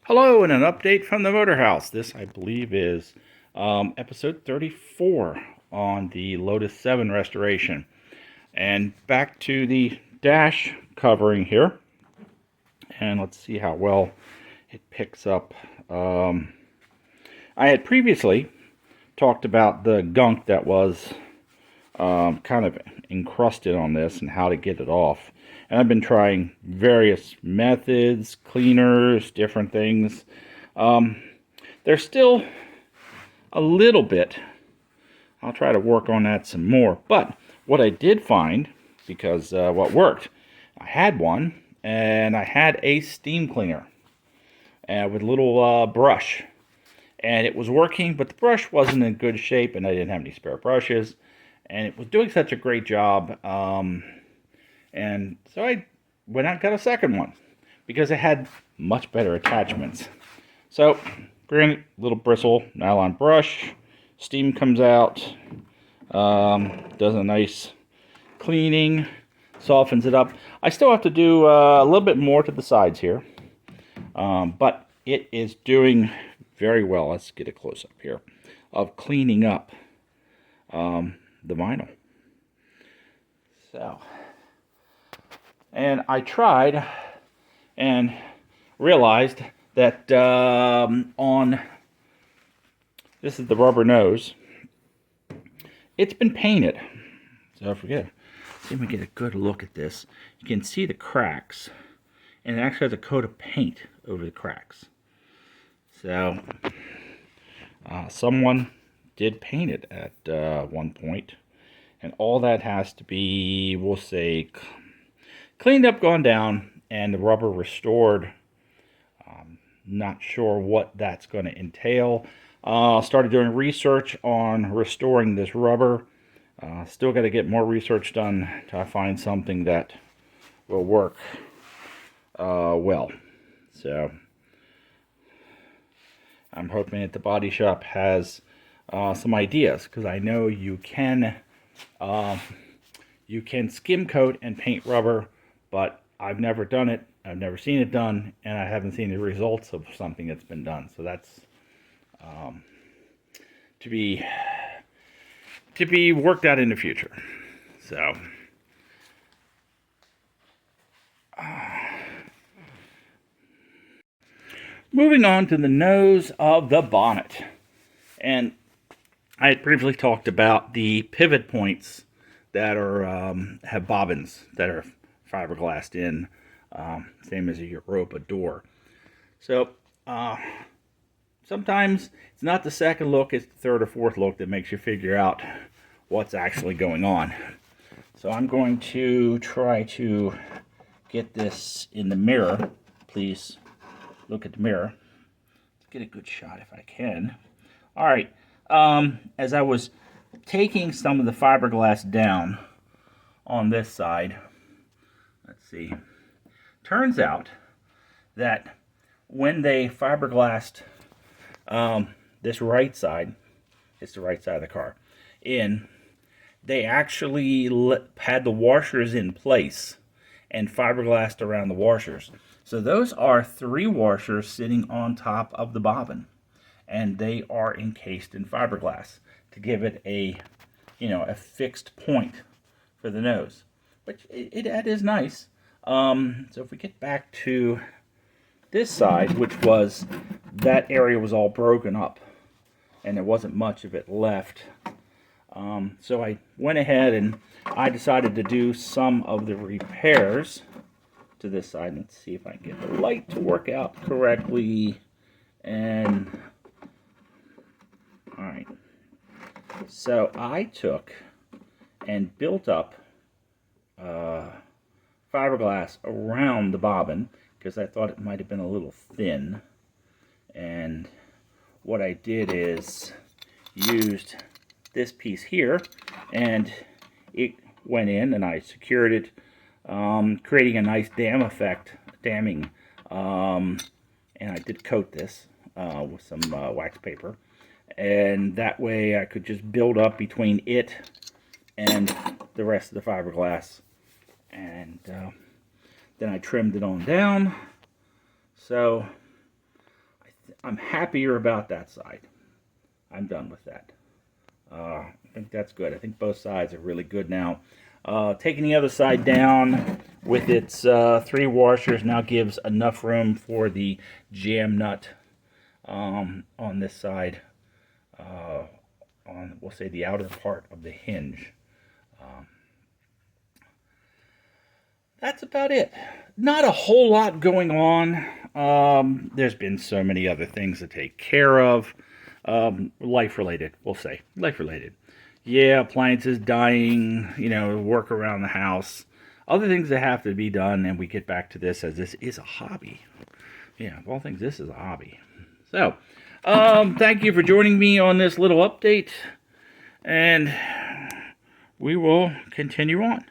Hello, and an update from the Motor House. This, I believe, is episode 34 on the Lotus 7 restoration. And back to the dash covering here. And let's see how well it picks up. I had previously talked about the gunk that was kind of encrusted on this and how to get it off. And I've been trying various methods, cleaners, different things. There's still a little bit. I'll try to work on that some more. But what I did find, because what worked, I had one, and I had a steam cleaner with a little brush. And it was working, but the brush wasn't in good shape, and I didn't have any spare brushes. And it was doing such a great job. And so I went out and got a second one because it had much better attachments. So, granted, little bristle nylon brush, steam comes out, does a nice cleaning, softens it up. I still have to do a little bit more to the sides here, but it is doing very well. Let's get a close up here of cleaning up the vinyl. So, and I tried and realized that on, this is the rubber nose, it's been painted. So if we get, see if we get a good look at this, you can see the cracks, and it actually has a coat of paint over the cracks. So someone did paint it at one point, and all that has to be, we'll say, cleaned up, gone down, and the rubber restored. Not sure what that's going to entail. Started doing research on restoring this rubber. Still got to get more research done to find something that will work well. So I'm hoping that the body shop has some ideas, because I know you can skim coat and paint rubber, but I've never done it. I've never seen it done, and I haven't seen the results of something that's been done. So that's to be worked out in the future. So moving on to the nose of the bonnet. And I had previously talked about the pivot points that are have bobbins that are fiberglassed in, same as a Europa door. So sometimes it's not the second look, it's the third or fourth look that makes you figure out what's actually going on. So I'm going to try to get this in the mirror. Please look at the mirror. Let's get a good shot if I can. All right. As I was taking some of the fiberglass down on this side, let's see, turns out that when they fiberglassed this right side, it's the right side of the car, in, they actually had the washers in place and fiberglassed around the washers. So those are 3 washers sitting on top of the bobbin, and they are encased in fiberglass to give it a, a fixed point for the nose. But it is nice. So if we get back to this side, which was, that area was all broken up, and there wasn't much of it left. So I went ahead and I decided to do some of the repairs to this side. Let's see if I can get the light to work out correctly. And all right, so I took and built up fiberglass around the bobbin because I thought it might have been a little thin. And what I did is used this piece here, and it went in, and I secured it, creating a nice damming, and I did coat this with some wax paper, and that way I could just build up between it and the rest of the fiberglass. And then I trimmed it on down. So I'm happier about that side. I'm done with that. I think that's good. I think both sides are really good now. Taking the other side down with its 3 washers now gives enough room for the jam nut on this side, on, we'll say, the outer part of the hinge. That's about it. Not a whole lot going on. There's been so many other things to take care of. Life-related, we'll say. Life-related. Yeah, appliances dying, work around the house. Other things that have to be done, and we get back to this as this is a hobby. Yeah, of all things, this is a hobby. So, thank you for joining me on this little update, and we will continue on.